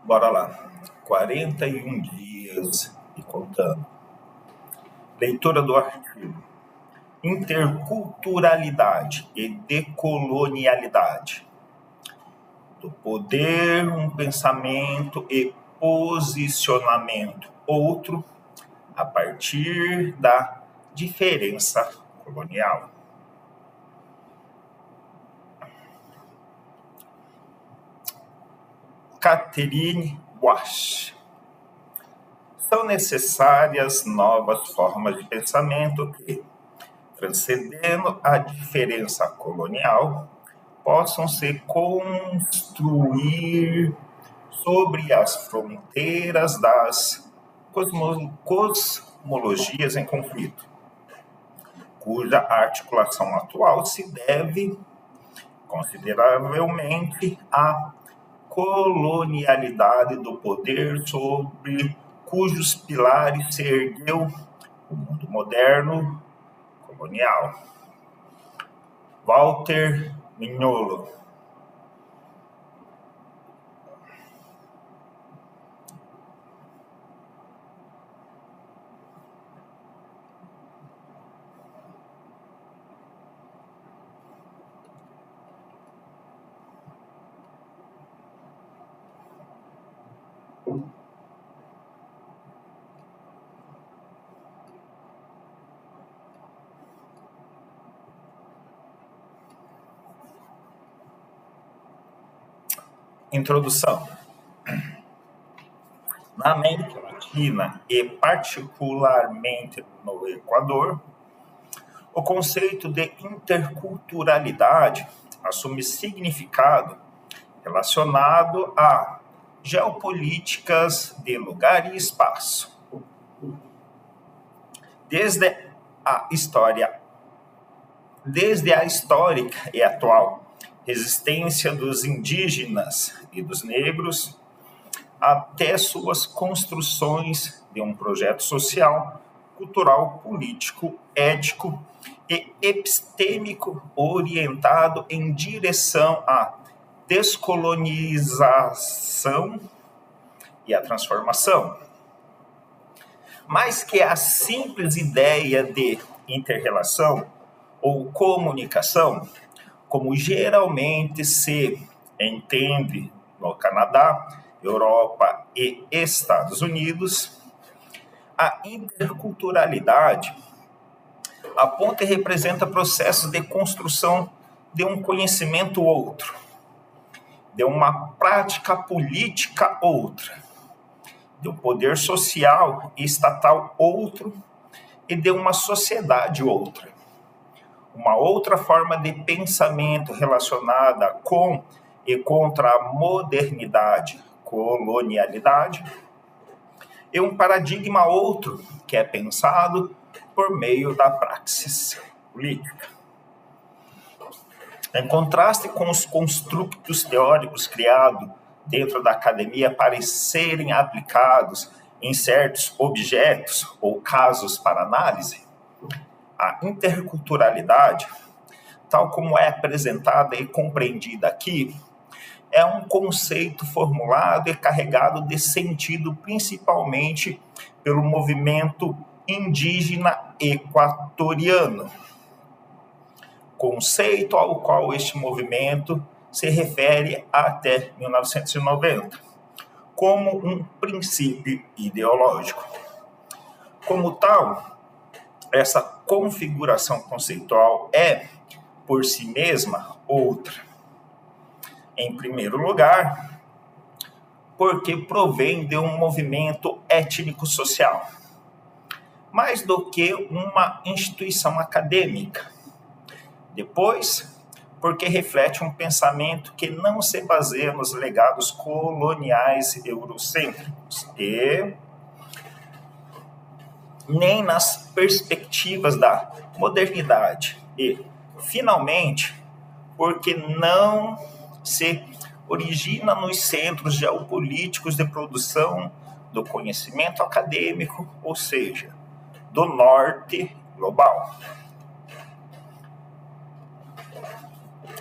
Bora lá. 41 dias e contando. Leitura do artigo. Interculturalidade e decolonialidade. Do poder, um pensamento e posicionamento outro a partir da diferença colonial. Catherine Walsh. São necessárias novas formas de pensamento que, transcendendo a diferença colonial, possam se construir sobre as fronteiras das cosmologias em conflito, cuja articulação atual se deve consideravelmente à colonialidade do poder sobre cujos pilares se ergueu o mundo moderno colonial. Walter Mignolo. Introdução. Na América Latina e particularmente no Equador, o conceito de interculturalidade assume significado relacionado a geopolíticas de lugar e espaço. Desde a histórica e atual resistência dos indígenas e dos negros, até suas construções de um projeto social, cultural, político, ético e epistêmico orientado em direção à descolonização e à transformação. Mais que a simples ideia de inter-relação ou comunicação, como geralmente se entende no Canadá, Europa e Estados Unidos, a interculturalidade aponta e representa processos de construção de um conhecimento outro, de uma prática política outra, de um poder social e estatal outro e de uma sociedade outra. Uma outra forma de pensamento relacionada com e contra a modernidade, colonialidade, e um paradigma outro que é pensado por meio da praxis política. Em contraste com os construtos teóricos criados dentro da academia para serem aplicados em certos objetos ou casos para análise, a interculturalidade, tal como é apresentada e compreendida aqui, é um conceito formulado e carregado de sentido principalmente pelo movimento indígena equatoriano, conceito ao qual este movimento se refere até 1990, como um princípio ideológico. Como tal, essa configuração conceitual é, por si mesma, outra. Em primeiro lugar, porque provém de um movimento étnico-social, mais do que uma instituição acadêmica. Depois, porque reflete um pensamento que não se baseia nos legados coloniais eurocêntricos e nem nas perspectivas da modernidade. E, finalmente, porque não se origina nos centros geopolíticos de produção do conhecimento acadêmico, ou seja, do norte global.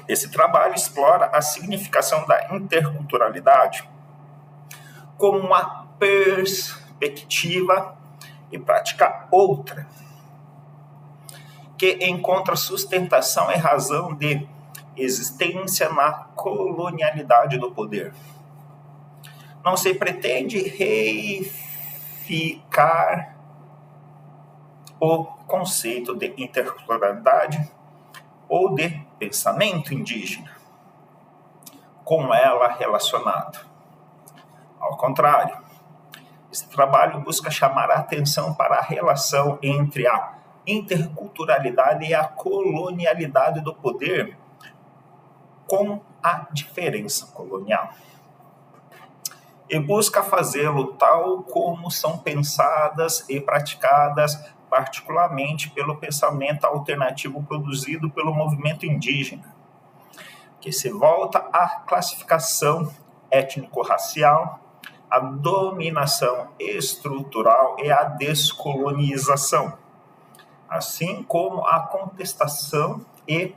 Esse trabalho explora a significação da interculturalidade como uma perspectiva e prática outra, que encontra sustentação e razão de existência na colonialidade do poder. Não se pretende reificar o conceito de interculturalidade ou de pensamento indígena com ela relacionado. Ao contrário, esse trabalho busca chamar a atenção para a relação entre a interculturalidade e a colonialidade do poder com a diferença colonial. E busca fazê-lo tal como são pensadas e praticadas particularmente pelo pensamento alternativo produzido pelo movimento indígena, que se volta à classificação étnico-racial, à dominação estrutural e à descolonização, assim como a contestação e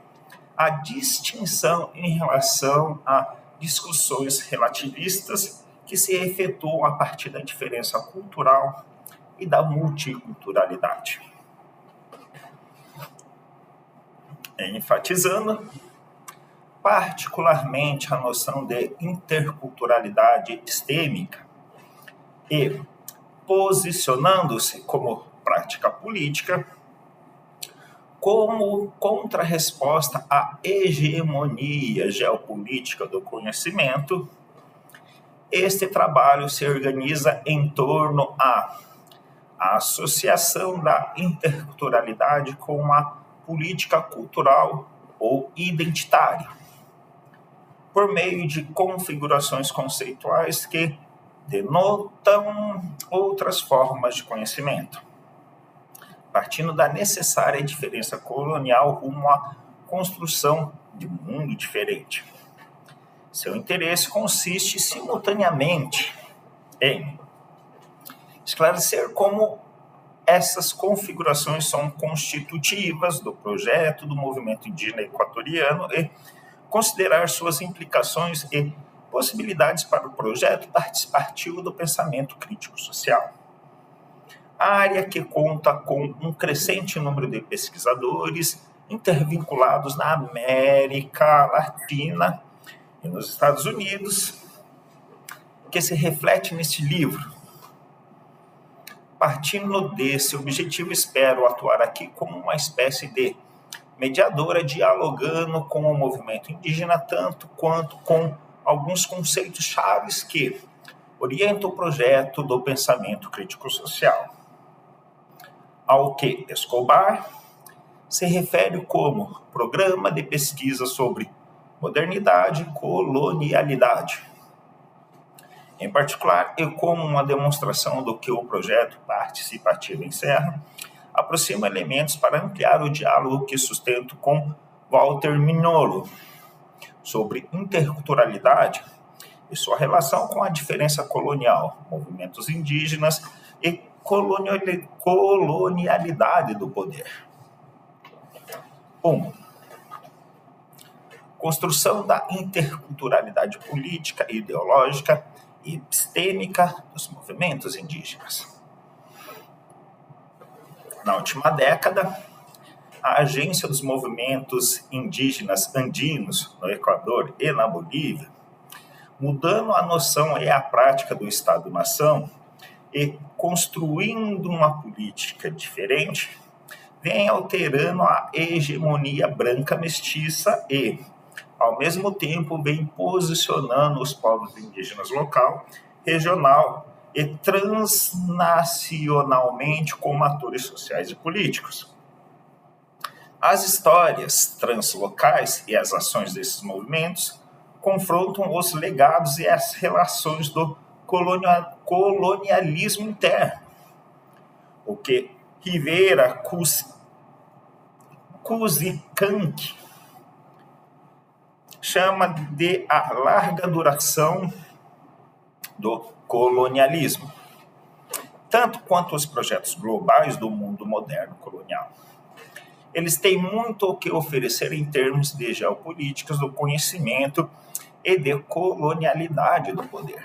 a distinção em relação a discussões relativistas que se efetuam a partir da diferença cultural e da multiculturalidade. Enfatizando particularmente a noção de interculturalidade epistêmica e posicionando-se como prática política, como contrarresposta à hegemonia geopolítica do conhecimento, este trabalho se organiza em torno à associação da interculturalidade com a política cultural ou identitária, por meio de configurações conceituais que denotam outras formas de conhecimento, partindo da necessária diferença colonial rumo à construção de um mundo diferente. Seu interesse consiste simultaneamente em esclarecer como essas configurações são constitutivas do projeto do movimento indígena equatoriano e considerar suas implicações e possibilidades para o projeto participativo do pensamento crítico social. A área que conta com um crescente número de pesquisadores intervinculados na América Latina e nos Estados Unidos, que se reflete neste livro. Partindo desse objetivo, espero atuar aqui como uma espécie de mediadora, dialogando com o movimento indígena, tanto quanto com alguns conceitos chaves que orientam o projeto do pensamento crítico-social, ao que Escobar se refere como Programa de Pesquisa sobre Modernidade e Colonialidade. Em particular, e como uma demonstração do que o projeto participativo encerra, aproxima elementos para ampliar o diálogo que sustento com Walter Mignolo sobre interculturalidade e sua relação com a diferença colonial, movimentos indígenas e colonialidade do poder. 1. Construção da interculturalidade política, ideológica e epistêmica dos movimentos indígenas. Na última década, a Agência dos Movimentos Indígenas Andinos no Equador e na Bolívia, mudando a noção e a prática do Estado-nação e construindo uma política diferente, vem alterando a hegemonia branca mestiça e, ao mesmo tempo, vem posicionando os povos indígenas local, regional e transnacionalmente como atores sociais e políticos. As histórias translocais e as ações desses movimentos confrontam os legados e as relações do colonialismo interno, o que Rivera Kuzikank chama de a larga duração do colonialismo, tanto quanto os projetos globais do mundo moderno colonial. eles têm muito o que oferecer em termos de geopolíticas do conhecimento e de colonialidade do poder.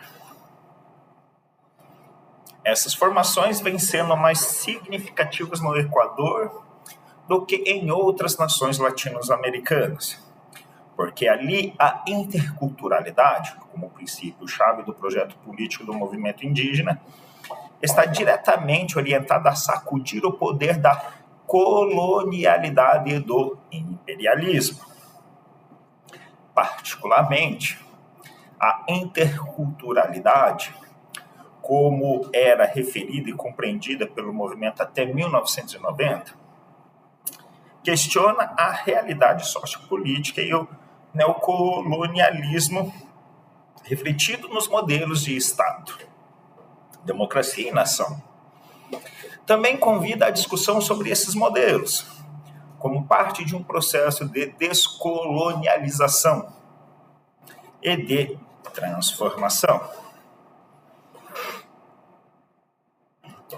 Essas formações vêm sendo mais significativas no Equador do que em outras nações latino-americanas, porque ali a interculturalidade, como princípio-chave do projeto político do movimento indígena, está diretamente orientada a sacudir o poder da colonialidade e do imperialismo. Particularmente, a interculturalidade, como era referida e compreendida pelo movimento até 1990, questiona a realidade sociopolítica e o neocolonialismo refletido nos modelos de Estado, democracia e nação. Também convida à discussão sobre esses modelos, como parte de um processo de descolonialização e de transformação.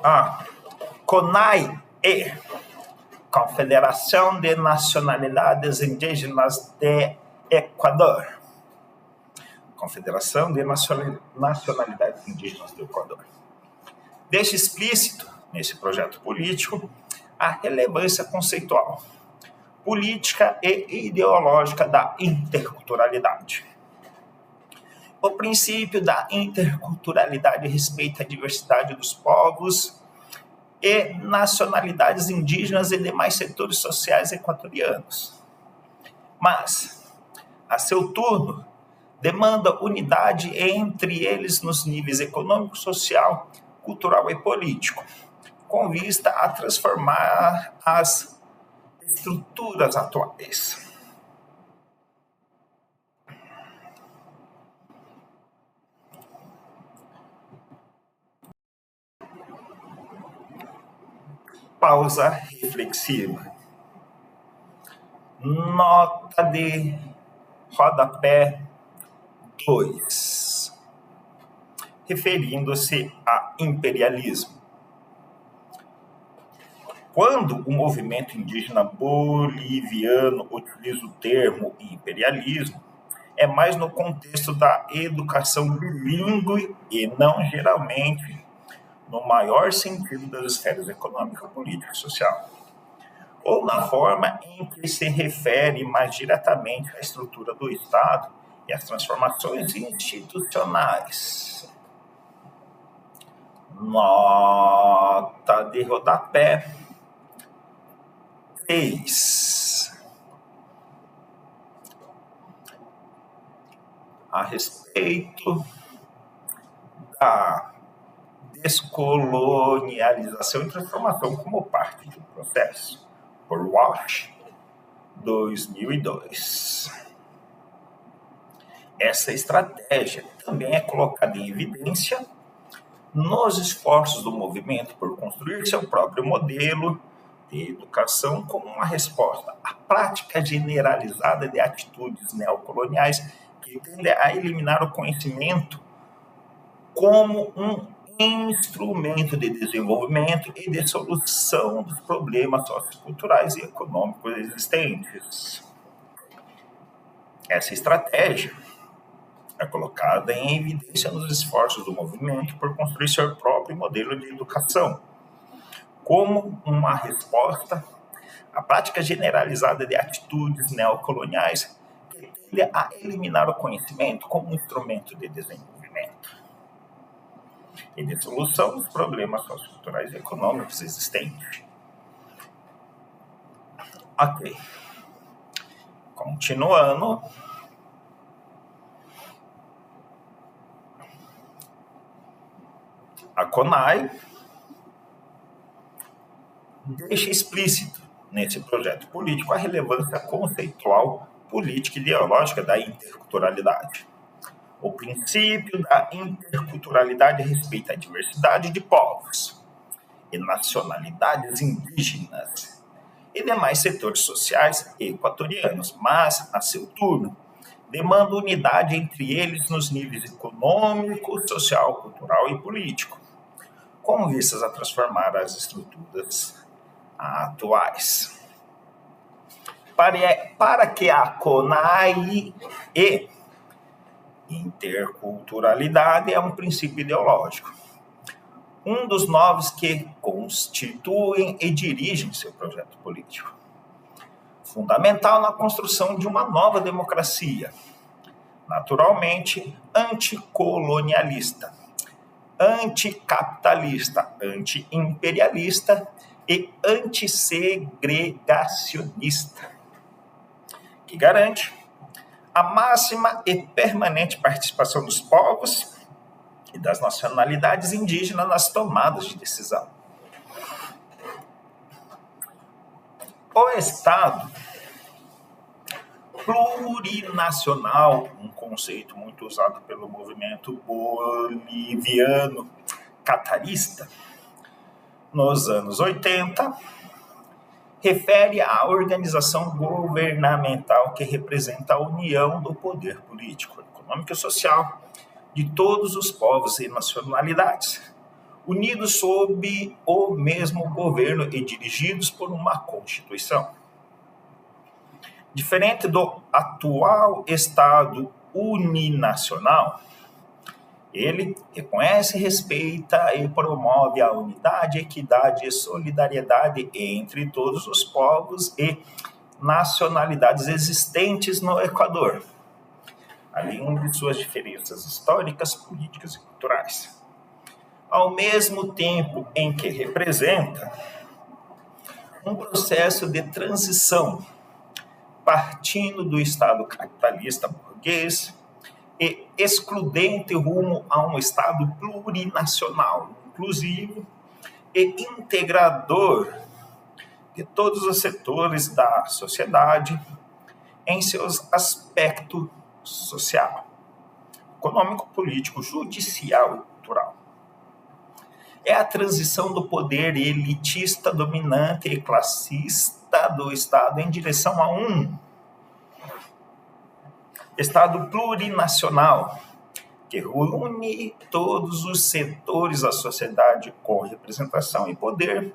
A CONAIE, Confederação de Nacionalidades Indígenas de Equador. Confederação de Nacionalidades Indígenas do Equador. Deixa explícito, nesse projeto político, a relevância conceitual, política e ideológica da interculturalidade. O princípio da interculturalidade respeita a diversidade dos povos e nacionalidades indígenas e demais setores sociais equatorianos. Mas, a seu turno, demanda unidade entre eles nos níveis econômico, social, cultural e político, com vista a transformar as estruturas atuais. Pausa reflexiva. Nota de rodapé 2. Referindo-se a imperialismo. Quando o movimento indígena boliviano utiliza o termo imperialismo, é mais no contexto da educação bilíngue e não geralmente no maior sentido das esferas econômica, política e social, ou na forma em que se refere mais diretamente à estrutura do Estado e às transformações institucionais. Nota de rodapé 3. A respeito da descolonialização e transformação como parte de um processo, por Walsh, 2002. Essa estratégia também é colocada em evidência nos esforços do movimento por construir seu próprio modelo de educação como uma resposta à prática generalizada de atitudes neocoloniais que tendem a eliminar o conhecimento como um instrumento de desenvolvimento e de solução dos problemas socioculturais e econômicos existentes. Essa estratégia é colocada em evidência nos esforços do movimento por construir seu próprio modelo de educação, como uma resposta à prática generalizada de atitudes neocoloniais que tendem a eliminar o conhecimento como um instrumento de desenvolvimento e de solução dos problemas socioculturais e econômicos existentes. Ok. Continuando. A CONAI deixa explícito nesse projeto político a relevância conceitual, política e ideológica da interculturalidade. O princípio da interculturalidade respeita a diversidade de povos e nacionalidades indígenas e demais setores sociais equatorianos, mas, a seu turno, demanda unidade entre eles nos níveis econômico, social, cultural e político, com vistas a transformar as estruturas atuais. para que a CONAI e interculturalidade é um princípio ideológico. Um dos novos que constituem e dirigem seu projeto político. Fundamental na construção de uma nova democracia, naturalmente anticolonialista, anticapitalista, antiimperialista e antissegregacionista, que garante a máxima e permanente participação dos povos e das nacionalidades indígenas nas tomadas de decisão. O Estado plurinacional, um conceito muito usado pelo movimento boliviano catarista, nos anos 80, refere à organização governamental que representa a união do poder político, econômico e social de todos os povos e nacionalidades, unidos sob o mesmo governo e dirigidos por uma Constituição. Diferente do atual Estado uninacional, ele reconhece, respeita e promove a unidade, equidade e solidariedade entre todos os povos e nacionalidades existentes no Equador, além de suas diferenças históricas, políticas e culturais. Ao mesmo tempo em que representa um processo de transição partindo do Estado capitalista burguês e excludente rumo a um Estado plurinacional, inclusivo e integrador de todos os setores da sociedade em seus aspectos social, econômico, político, judicial e cultural. É a transição do poder elitista, dominante e classista do Estado em direção a um Estado plurinacional, que reúne todos os setores da sociedade com representação e poder.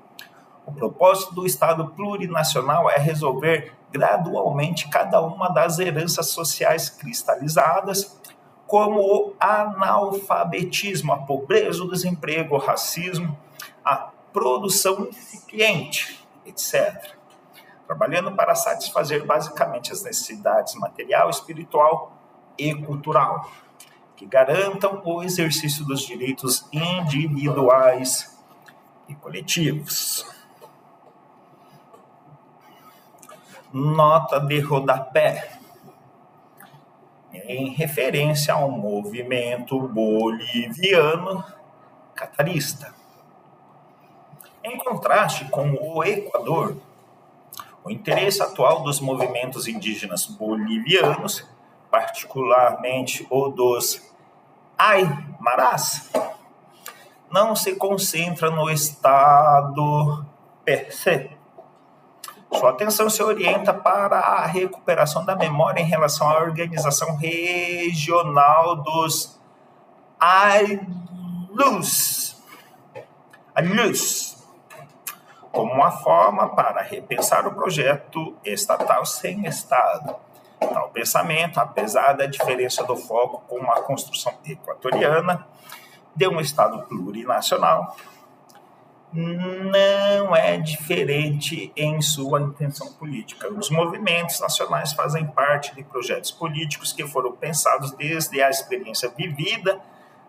O propósito do Estado plurinacional é resolver gradualmente cada uma das heranças sociais cristalizadas, como o analfabetismo, a pobreza, o desemprego, o racismo, a produção incipiente, etc., trabalhando para satisfazer basicamente as necessidades material, espiritual e cultural, que garantam o exercício dos direitos individuais e coletivos. Nota de rodapé. Em referência ao movimento boliviano catarista. Em contraste com o Equador, o interesse atual dos movimentos indígenas bolivianos, particularmente o dos Aymaras, não se concentra no Estado per se. Sua atenção se orienta para a recuperação da memória em relação à organização regional dos Aylus, como uma forma para repensar o projeto estatal sem Estado. Tal pensamento, apesar da diferença do foco com a construção equatoriana de um Estado plurinacional, não é diferente em sua intenção política. Os movimentos nacionais fazem parte de projetos políticos que foram pensados desde a experiência vivida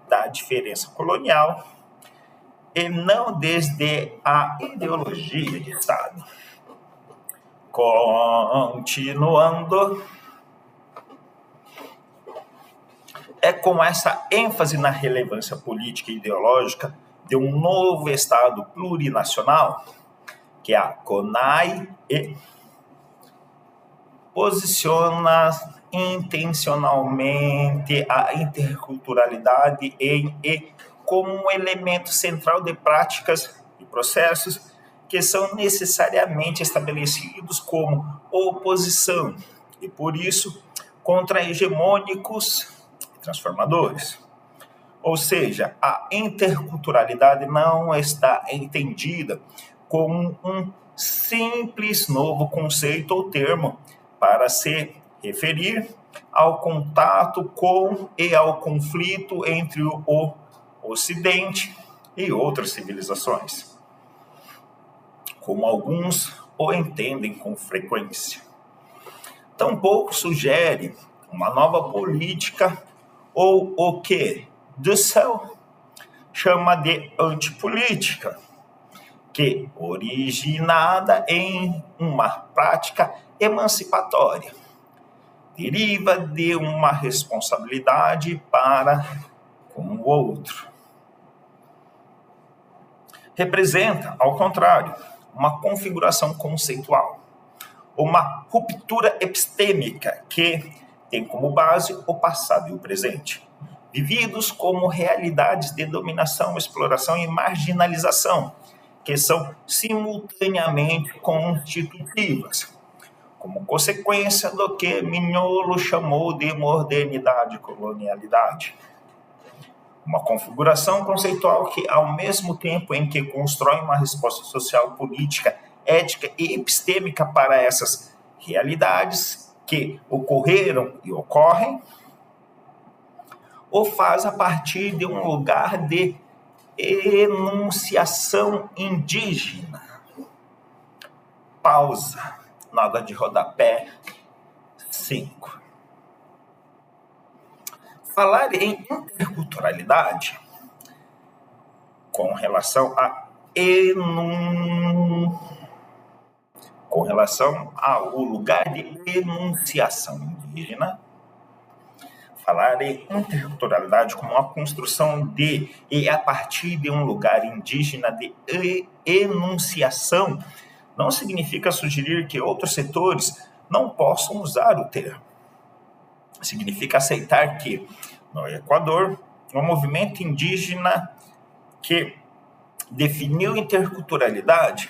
da diferença colonial e não desde a ideologia de Estado. Continuando, é com essa ênfase na relevância política e ideológica de um novo Estado plurinacional que a CONAI posiciona intencionalmente a interculturalidade como um elemento central de práticas e processos que são necessariamente estabelecidos como oposição e, por isso, contra-hegemônicos e transformadores. Ou seja, a interculturalidade não está entendida como um simples novo conceito ou termo para se referir ao contato com e ao conflito entre o Ocidente e outras civilizações, como alguns o entendem com frequência. Tampouco sugere uma nova política ou o que Dussel chama de antipolítica, que originada em uma prática emancipatória, deriva de uma responsabilidade para com o outro. Representa, ao contrário, uma configuração conceitual, uma ruptura epistêmica que tem como base o passado e o presente, vividos como realidades de dominação, exploração e marginalização, que são simultaneamente constitutivas, como consequência do que Mignolo chamou de modernidade e colonialidade. Uma configuração conceitual que, ao mesmo tempo em que constrói uma resposta social, política, ética e epistêmica para essas realidades que ocorreram e ocorrem, o faz a partir de um lugar de enunciação indígena. Pausa. Nota de rodapé 5. Falar em interculturalidade com relação ao lugar de enunciação indígena, falar em interculturalidade como uma construção de e a partir de um lugar indígena de enunciação não significa sugerir que outros setores não possam usar o termo. Significa aceitar que, no Equador, um movimento indígena que definiu interculturalidade,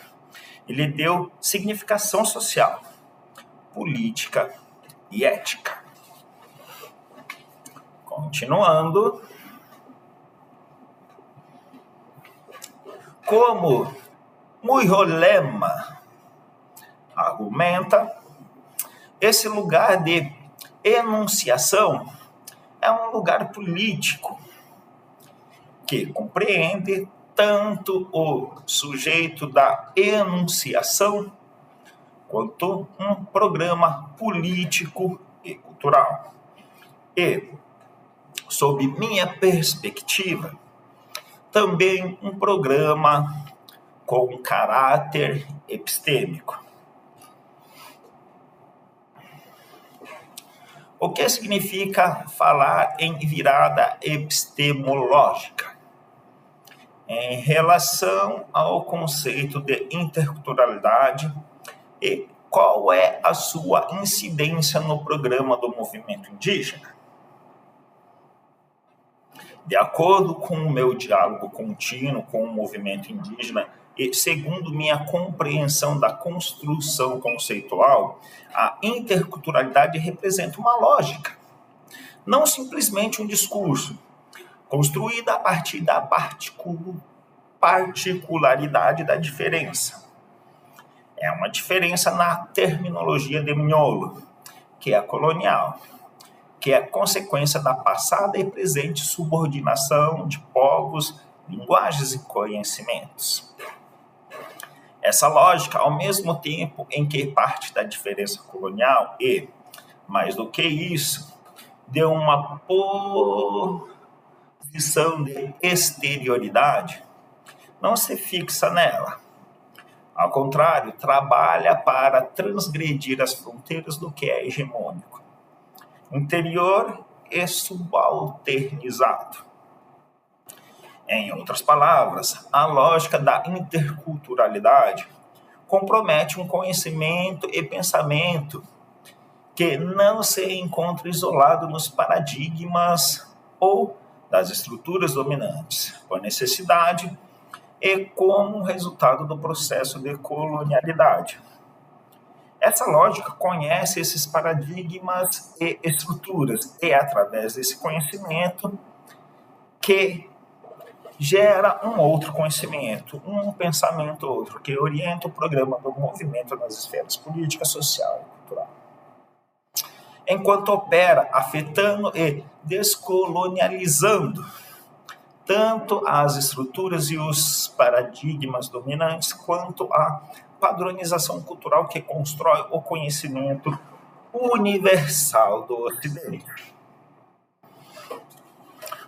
ele deu significação social, política e ética. Continuando, como Mujolema argumenta, esse lugar de enunciação é um lugar político que compreende tanto o sujeito da enunciação quanto um programa político e cultural. E, sob minha perspectiva, também um programa com caráter epistêmico. O que significa falar em virada epistemológica? Em relação ao conceito de interculturalidade e qual é a sua incidência no programa do movimento indígena? De acordo com o meu diálogo contínuo com o movimento indígena e segundo minha compreensão da construção conceitual, a interculturalidade representa uma lógica, não simplesmente um discurso, construída a partir da particularidade da diferença. É uma diferença na terminologia de Mignolo, que é colonial, que é consequência da passada e presente subordinação de povos, linguagens e conhecimentos. Essa lógica, ao mesmo tempo em que parte da diferença colonial e, mais do que isso, deu uma posição de exterioridade, não se fixa nela. Ao contrário, trabalha para transgredir as fronteiras do que é hegemônico, interior e subalternizado. Em outras palavras, a lógica da interculturalidade compromete um conhecimento e pensamento que não se encontra isolado nos paradigmas ou das estruturas dominantes, por necessidade e como resultado do processo de colonialidade. Essa lógica conhece esses paradigmas e estruturas, e é através desse conhecimento que gera um outro conhecimento, um pensamento outro, que orienta o programa do movimento nas esferas política, social e cultural. Enquanto opera afetando e descolonializando tanto as estruturas e os paradigmas dominantes, quanto a padronização cultural que constrói o conhecimento universal do Ocidente.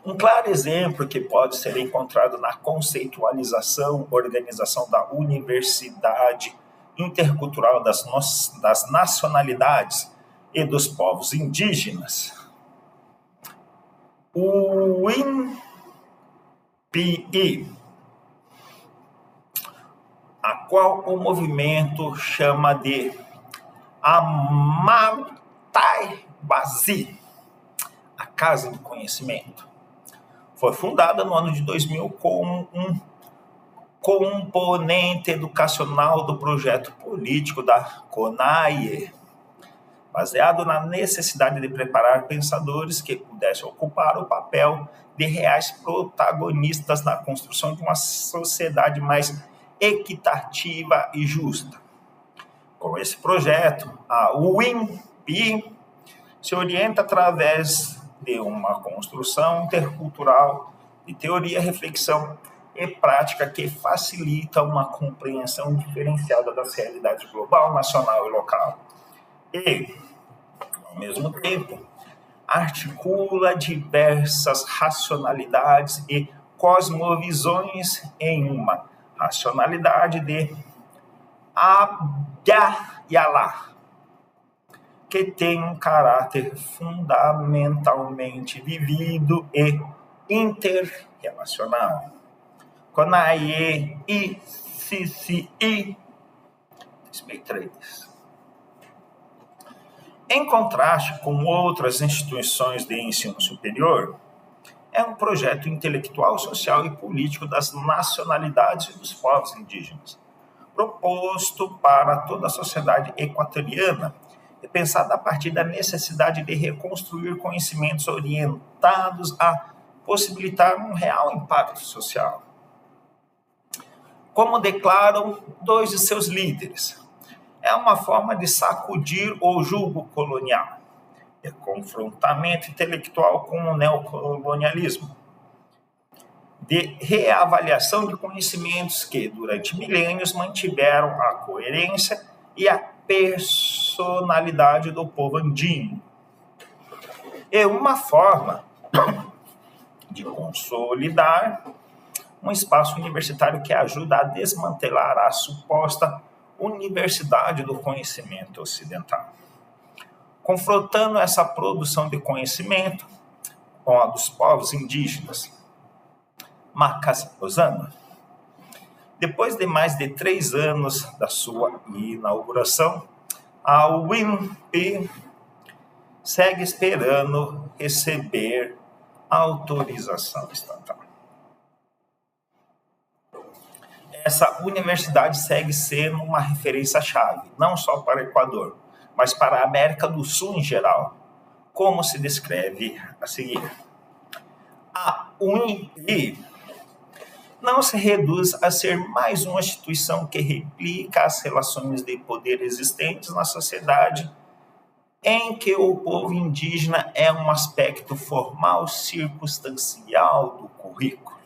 Um claro exemplo que pode ser encontrado na conceitualização, organização da universidade intercultural das nacionalidades e dos povos indígenas. O INPI, a qual o movimento chama de Amataibazi, a Casa do Conhecimento. Foi fundada no ano de 2000 como um componente educacional do projeto político da CONAIE, baseado na necessidade de preparar pensadores que pudessem ocupar o papel de reais protagonistas na construção de uma sociedade mais equitativa e justa. Com esse projeto, a UINPI se orienta através de uma construção intercultural de teoria, reflexão e prática que facilita uma compreensão diferenciada das realidades global, nacional e local. E, ao mesmo tempo, articula diversas racionalidades e cosmovisões em uma racionalidade de Abdallah, que tem um caráter fundamentalmente vivido e interrelacional. CONAIE e CCI, em contraste com outras instituições de ensino superior, é um projeto intelectual, social e político das nacionalidades e dos povos indígenas, proposto para toda a sociedade equatoriana e pensado a partir da necessidade de reconstruir conhecimentos orientados a possibilitar um real impacto social. Como declaram dois de seus líderes, é uma forma de sacudir o jugo colonial, de confrontamento intelectual com o neocolonialismo, de reavaliação de conhecimentos que, durante milênios, mantiveram a coerência e a personalidade do povo andino. É uma forma de consolidar um espaço universitário que ajuda a desmantelar a suposta universidade do conhecimento ocidental. Confrontando essa produção de conhecimento com a dos povos indígenas. Marcas Rosana. Depois de mais de 3 anos da sua inauguração, a UINP segue esperando receber autorização estatal. Essa universidade segue sendo uma referência-chave, não só para o Equador, mas para a América do Sul em geral, como se descreve a seguir. A UNIP não se reduz a ser mais uma instituição que replica as relações de poder existentes na sociedade, em que o povo indígena é um aspecto formal circunstancial do currículo.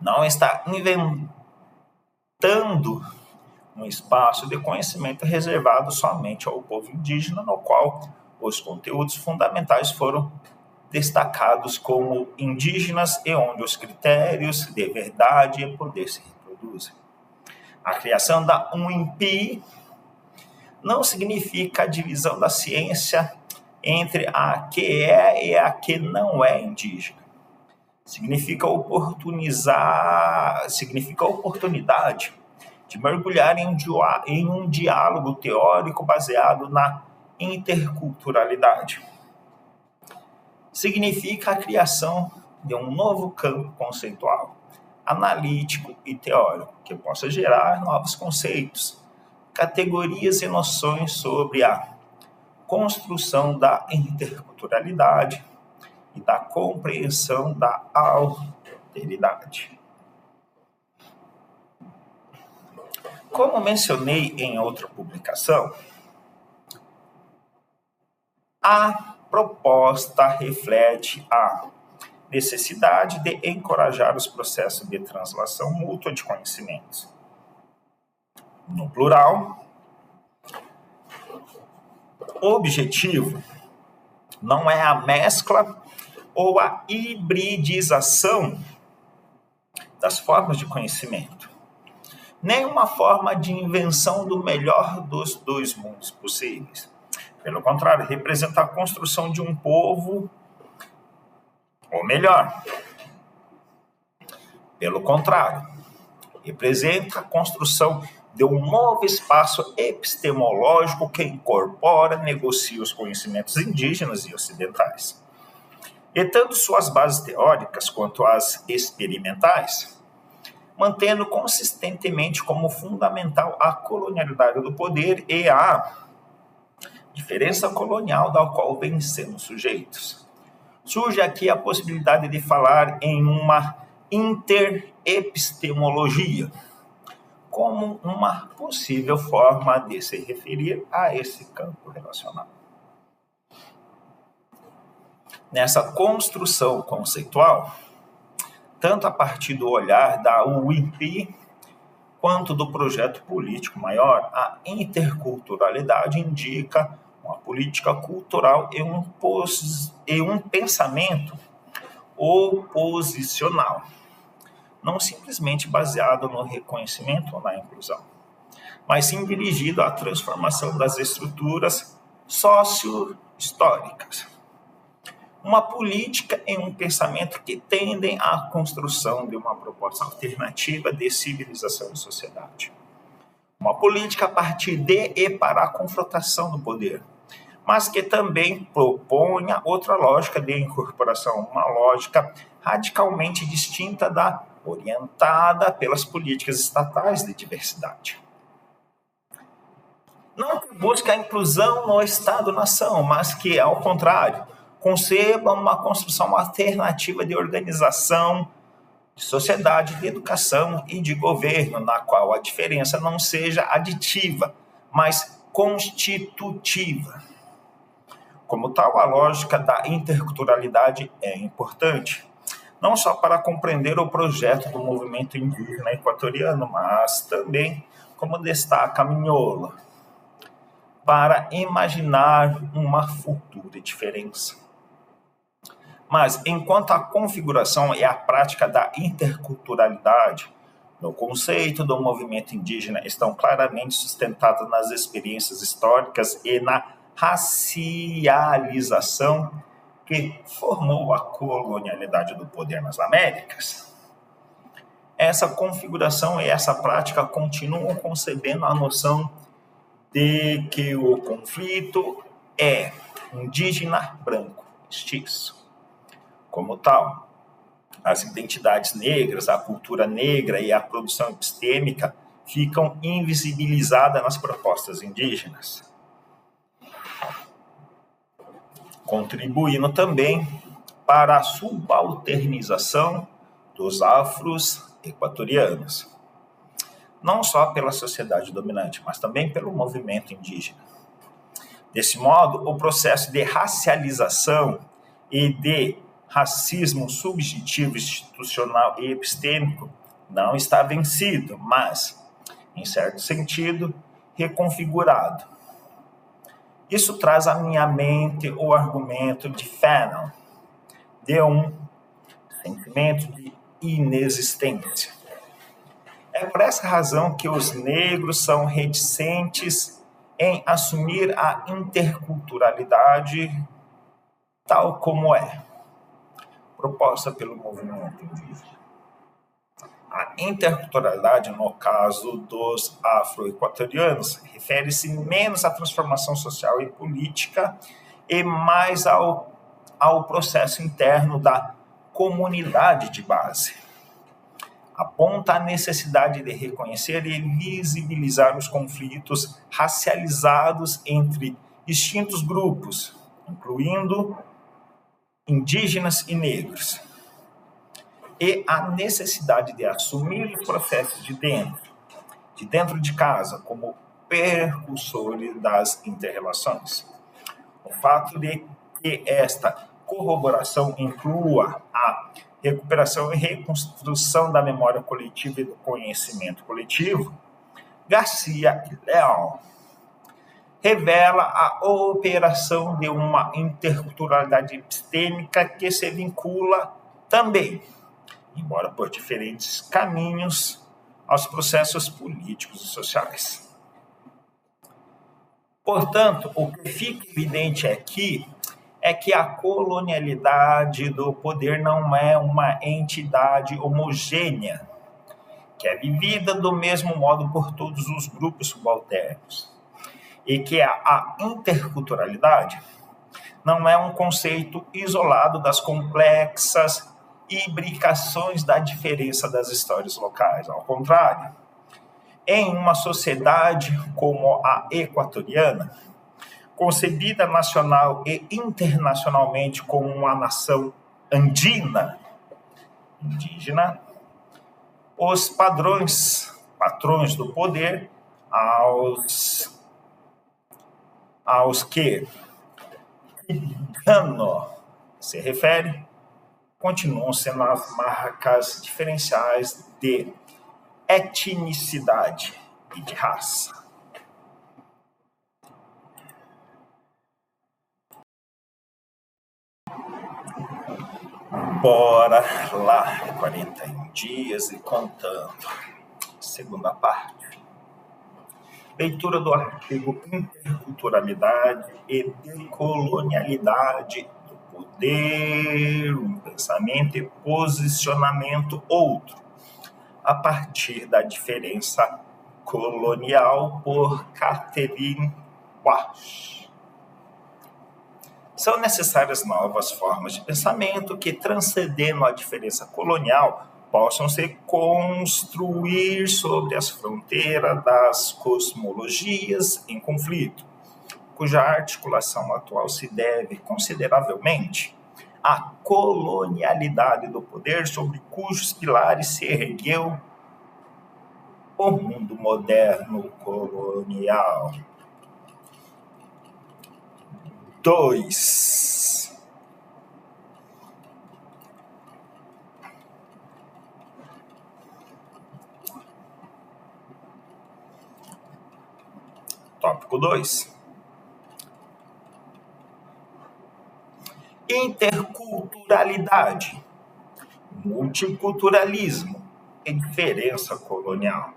Não está inventando um espaço de conhecimento reservado somente ao povo indígena, no qual os conteúdos fundamentais foram destacados como indígenas e onde os critérios de verdade e poder se reproduzem. A criação da UNIP não significa a divisão da ciência entre a que é e a que não é indígena. Significa a oportunidade de mergulhar em um diálogo teórico baseado na interculturalidade. Significa a criação de um novo campo conceitual, analítico e teórico, que possa gerar novos conceitos, categorias e noções sobre a construção da interculturalidade e da compreensão da alteridade. Como mencionei em outra publicação, a proposta reflete a necessidade de encorajar os processos de translação mútua de conhecimentos. No plural, o objetivo não é a mescla ou a hibridização das formas de conhecimento, nem uma forma de invenção do melhor dos dois mundos possíveis. Pelo contrário, representa a construção de um povo, ou melhor, pelo contrário, representa a construção de um novo espaço epistemológico que incorpora, negocia os conhecimentos indígenas e ocidentais. E tanto suas bases teóricas quanto as experimentais, mantendo consistentemente como fundamental a colonialidade do poder e a diferença colonial da qual vêm sendo sujeitos. Surge aqui a possibilidade de falar em uma interepistemologia, como uma possível forma de se referir a esse campo relacional. Nessa construção conceitual, tanto a partir do olhar da UIP, quanto do projeto político maior, a interculturalidade indica uma política cultural e um pensamento oposicional, não simplesmente baseado no reconhecimento ou na inclusão, mas sim dirigido à transformação das estruturas socio-históricas. Uma política e um pensamento que tendem à construção de uma proposta alternativa de civilização e sociedade. Uma política a partir de e para a confrontação do poder, mas que também proponha outra lógica de incorporação, uma lógica radicalmente distinta da orientada pelas políticas estatais de diversidade. Não que busque a inclusão no Estado-nação, mas que, ao contrário, conceba uma construção alternativa de organização, de sociedade, de educação e de governo, na qual a diferença não seja aditiva, mas constitutiva. Como tal, a lógica da interculturalidade é importante, não só para compreender o projeto do movimento indígena equatoriano, mas também, como destaca Mignola, para imaginar uma futura diferença. Mas, enquanto a configuração e a prática da interculturalidade no conceito do movimento indígena estão claramente sustentadas nas experiências históricas e na racialização que formou a colonialidade do poder nas Américas, essa configuração e essa prática continuam concebendo a noção de que o conflito é indígena, branco, mestiço. Como tal, as identidades negras, a cultura negra e a produção epistêmica ficam invisibilizadas nas propostas indígenas, contribuindo também para a subalternização dos afros equatorianos, não só pela sociedade dominante, mas também pelo movimento indígena. Desse modo, o processo de racialização e de racismo subjetivo, institucional e epistêmico não está vencido, mas, em certo sentido, reconfigurado. Isso traz à minha mente o argumento de Fanon, de um sentimento de inexistência. É por essa razão que os negros são reticentes em assumir a interculturalidade tal como é proposta pelo movimento indígena. A interculturalidade, no caso dos afro-equatorianos, refere-se menos à transformação social e política e mais ao processo interno da comunidade de base. Aponta a necessidade de reconhecer e visibilizar os conflitos racializados entre distintos grupos, incluindo indígenas e negros, e a necessidade de assumir os processos de dentro de casa, como percussores das interrelações. O fato de que esta corroboração inclua a recuperação e reconstrução da memória coletiva e do conhecimento coletivo, Garcia e Leão revela a operação de uma interculturalidade epistêmica que se vincula também, embora por diferentes caminhos, aos processos políticos e sociais. Portanto, o que fica evidente aqui é que a colonialidade do poder não é uma entidade homogênea, que é vivida do mesmo modo por todos os grupos subalternos, e que a interculturalidade não é um conceito isolado das complexas imbricações da diferença das histórias locais. Ao contrário, em uma sociedade como a equatoriana, concebida nacional e internacionalmente como uma nação andina, indígena, os patrões do poder, aos que Gano se refere, continuam sendo as marcas diferenciais de etnicidade e de raça. Bora lá, 41 dias e contando. Segunda parte. Leitura do artigo Interculturalidade e Decolonialidade do Poder, um pensamento e posicionamento outro, a partir da diferença colonial, por Catherine Walsh. São necessárias novas formas de pensamento que, transcendendo a diferença colonial, possam se construir sobre as fronteiras das cosmologias em conflito, cuja articulação atual se deve consideravelmente à colonialidade do poder, sobre cujos pilares se ergueu o mundo moderno colonial. 2. Tópico 2. Interculturalidade, multiculturalismo e diferença colonial.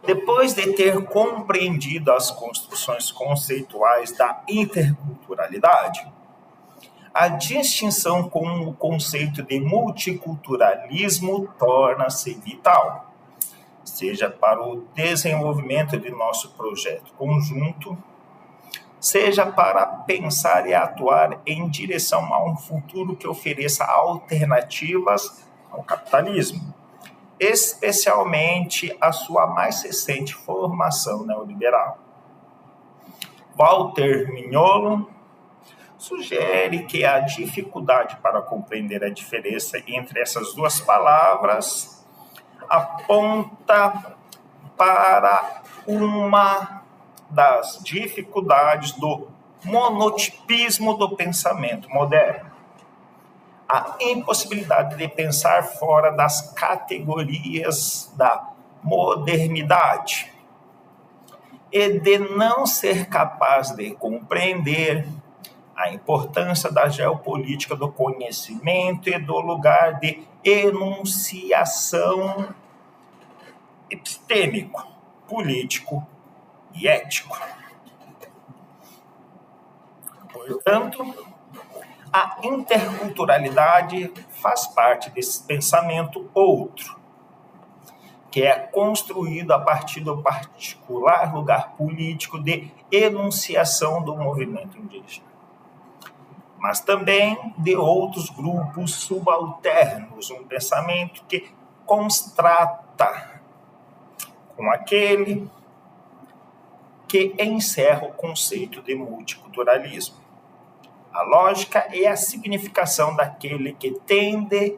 Depois de ter compreendido as construções conceituais da interculturalidade, a distinção com o conceito de multiculturalismo torna-se vital, seja para o desenvolvimento de nosso projeto conjunto, seja para pensar e atuar em direção a um futuro que ofereça alternativas ao capitalismo, especialmente a sua mais recente formação neoliberal. Walter Mignolo sugere que a dificuldade para compreender a diferença entre essas duas palavras aponta para uma das dificuldades do monotipismo do pensamento moderno, a impossibilidade de pensar fora das categorias da modernidade e de não ser capaz de compreender a importância da geopolítica do conhecimento e do lugar de enunciação epistêmico, político e ético. Portanto, a interculturalidade faz parte desse pensamento outro, que é construído a partir do particular lugar político de enunciação do movimento indígena, mas também de outros grupos subalternos, um pensamento que constrata com aquele que encerra o conceito de multiculturalismo. a lógica e a significação daquele que tende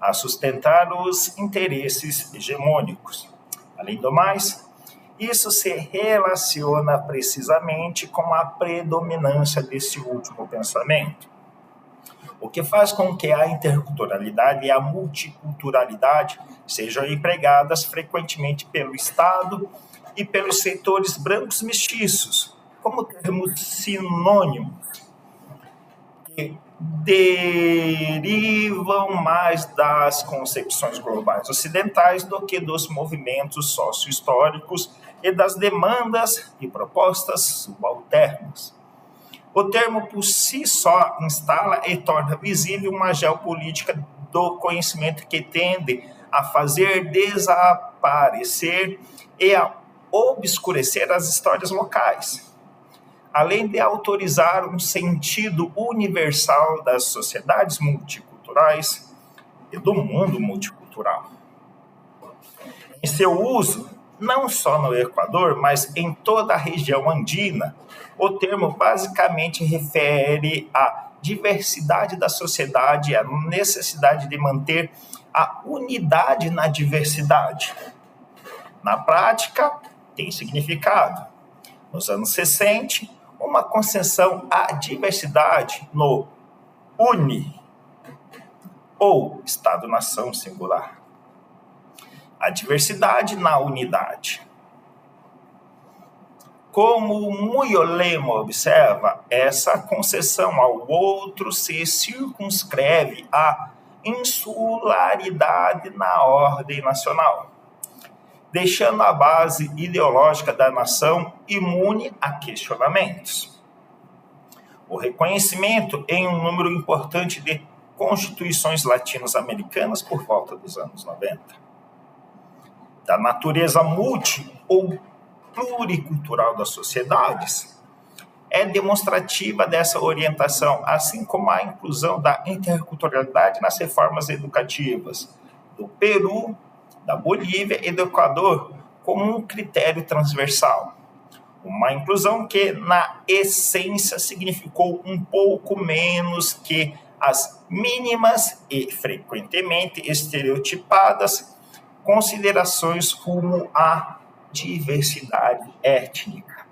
a sustentar os interesses hegemônicos. Além do mais, isso se relaciona precisamente com a predominância desse último pensamento, o que faz com que a interculturalidade e a multiculturalidade sejam empregadas frequentemente pelo Estado e pelos setores brancos mestiços, como termos sinônimos, que derivam mais das concepções globais ocidentais do que dos movimentos socio-históricos e das demandas e propostas subalternas. O termo por si só instala e torna visível uma geopolítica do conhecimento que tende a fazer desaparecer e a obscurecer as histórias locais, além de autorizar um sentido universal das sociedades multiculturais e do mundo multicultural. Em seu uso, não só no Equador, mas em toda a região andina, o termo basicamente refere à diversidade da sociedade e à necessidade de manter a unidade na diversidade. Na prática, tem significado. Nos anos 60, uma concessão à diversidade no UNI, ou Estado-nação singular. A diversidade na unidade. Como Muyolema observa, essa concessão ao outro se circunscreve à insularidade na ordem nacional, deixando a base ideológica da nação imune a questionamentos. O reconhecimento em um número importante de constituições latino-americanas por volta dos anos 90. Da natureza multi ou pluricultural das sociedades é demonstrativa dessa orientação, assim como a inclusão da interculturalidade nas reformas educativas do Peru, da Bolívia e do Equador como um critério transversal. Uma inclusão que, na essência, significou um pouco menos que as mínimas e frequentemente estereotipadas considerações rumo à diversidade étnica.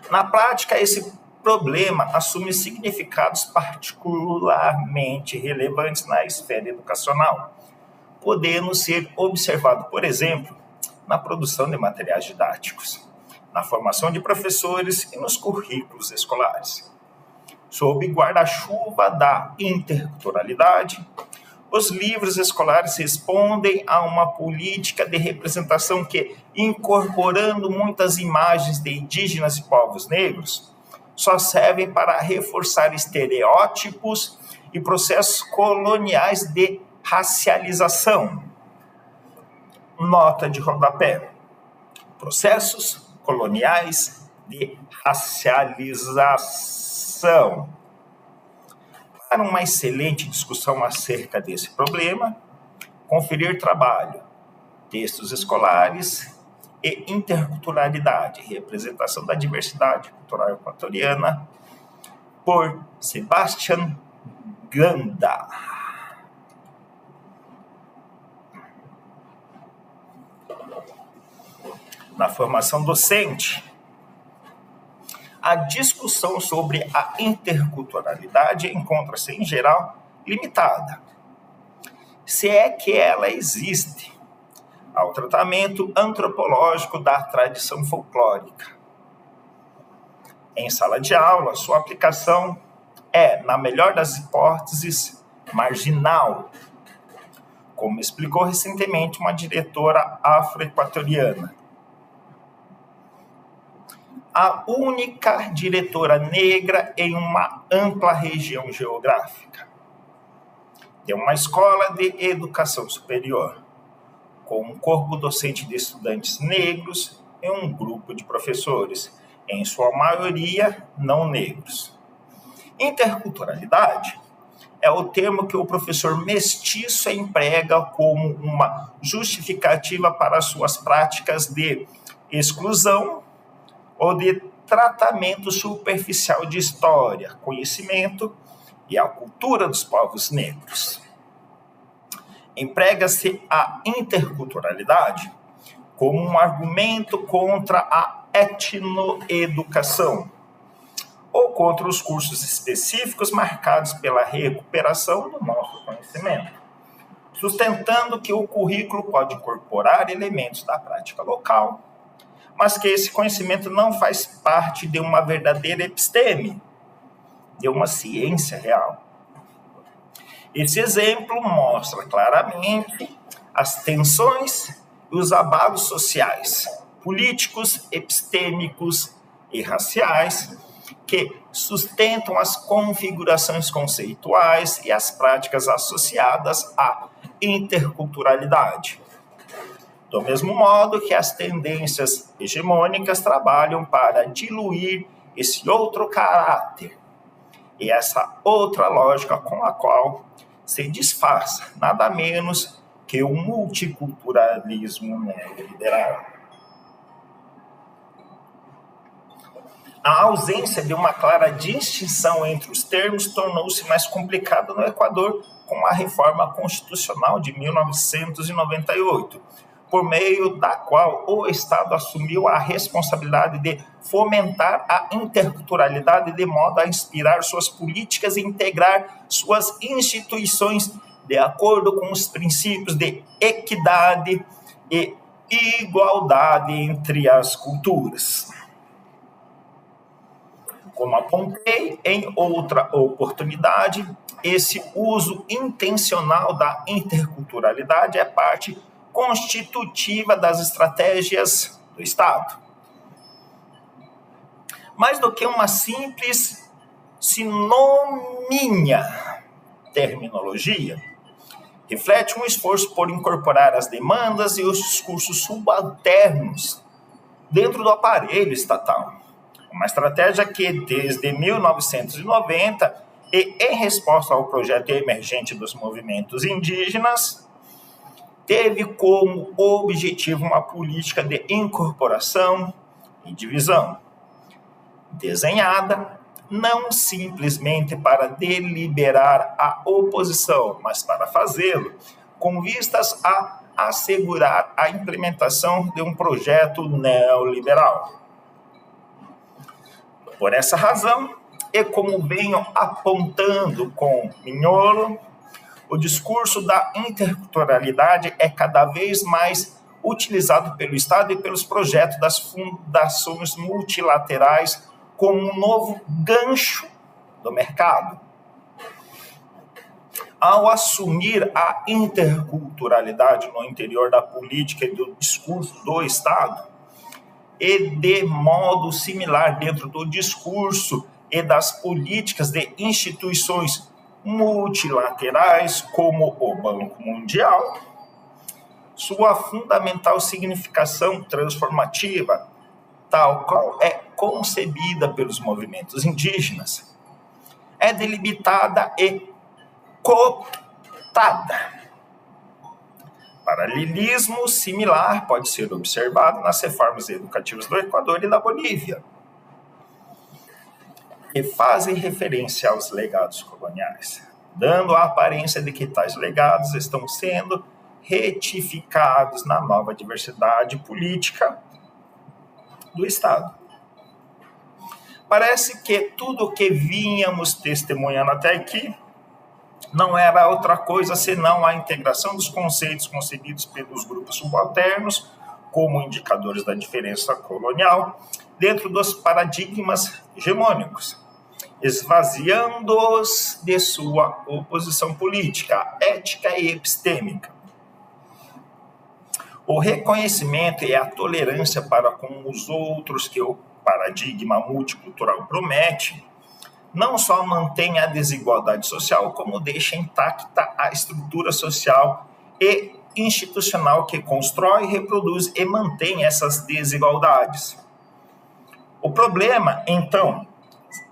Na prática, esse problema assume significados particularmente relevantes na esfera educacional, podendo ser observado, por exemplo, na produção de materiais didáticos, na formação de professores e nos currículos escolares. Sob guarda-chuva da interculturalidade, os livros escolares respondem a uma política de representação que, incorporando muitas imagens de indígenas e povos negros, só servem para reforçar estereótipos e processos coloniais de racialização. Nota de rodapé: processos coloniais de racialização. Para uma excelente discussão acerca desse problema, conferir trabalho, textos escolares e interculturalidade, representação da diversidade cultural equatoriana, por Sebastián Ganda. Na formação docente, a discussão sobre a interculturalidade encontra-se, em geral, limitada, se é que ela existe, ao tratamento antropológico da tradição folclórica. Em sala de aula, sua aplicação é, na melhor das hipóteses, marginal, como explicou recentemente uma diretora afro-equatoriana. A única diretora negra em uma ampla região geográfica, de uma escola de educação superior, com um corpo docente de estudantes negros e um grupo de professores, em sua maioria não negros. Interculturalidade é o termo que o professor mestiço emprega como uma justificativa para suas práticas de exclusão ou de tratamento superficial de história, conhecimento e a cultura dos povos negros. Emprega-se a interculturalidade como um argumento contra a etnoeducação ou contra os cursos específicos marcados pela recuperação do nosso conhecimento, sustentando que o currículo pode incorporar elementos da prática local, mas que esse conhecimento não faz parte de uma verdadeira episteme, de uma ciência real. Esse exemplo mostra claramente as tensões e os abalos sociais, políticos, epistêmicos e raciais que sustentam as configurações conceituais e as práticas associadas à interculturalidade. Do mesmo modo que as tendências hegemônicas trabalham para diluir esse outro caráter e essa outra lógica com a qual se disfarça nada menos que o multiculturalismo neoliberal. A ausência de uma clara distinção entre os termos tornou-se mais complicada no Equador com a reforma constitucional de 1998, por meio da qual o Estado assumiu a responsabilidade de fomentar a interculturalidade de modo a inspirar suas políticas e integrar suas instituições de acordo com os princípios de equidade e igualdade entre as culturas. Como apontei em outra oportunidade, esse uso intencional da interculturalidade é parte constitutiva das estratégias do Estado. Mais do que uma simples sinominha terminologia, reflete um esforço por incorporar as demandas e os discursos subalternos dentro do aparelho estatal. Uma estratégia que, desde 1990, e em resposta ao projeto emergente dos movimentos indígenas, teve como objetivo uma política de incorporação e divisão, desenhada não simplesmente para deliberar a oposição, mas para fazê-lo com vistas a assegurar a implementação de um projeto neoliberal. Por essa razão, e como venho apontando com Mignolo, o discurso da interculturalidade é cada vez mais utilizado pelo Estado e pelos projetos das fundações multilaterais como um novo gancho do mercado. Ao assumir a interculturalidade no interior da política e do discurso do Estado, e de modo similar dentro do discurso e das políticas de instituições multilaterais, como o Banco Mundial, sua fundamental significação transformativa, tal qual é concebida pelos movimentos indígenas, é delimitada e cooptada. Paralelismo similar pode ser observado nas reformas educativas do Equador e da Bolívia, que fazem referência aos legados coloniais, dando a aparência de que tais legados estão sendo retificados na nova diversidade política do Estado. Parece que tudo o que vínhamos testemunhando até aqui não era outra coisa senão a integração dos conceitos concebidos pelos grupos subalternos como indicadores da diferença colonial dentro dos paradigmas hegemônicos, esvaziando-os de sua oposição política, ética e epistêmica. O reconhecimento e a tolerância para com os outros que o paradigma multicultural promete não só mantém a desigualdade social, como deixa intacta a estrutura social e institucional que constrói, reproduz e mantém essas desigualdades. O problema, então,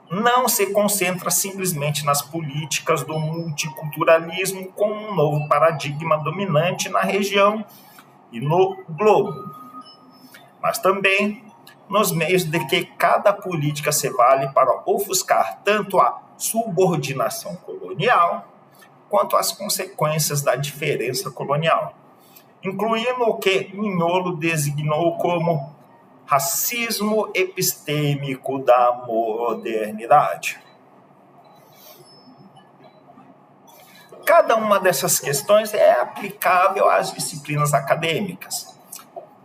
não se concentra simplesmente nas políticas do multiculturalismo como um novo paradigma dominante na região e no globo, mas também nos meios de que cada política se vale para ofuscar tanto a subordinação colonial quanto as consequências da diferença colonial, incluindo o que Mignolo designou como racismo epistêmico da modernidade. Cada uma dessas questões é aplicável às disciplinas acadêmicas.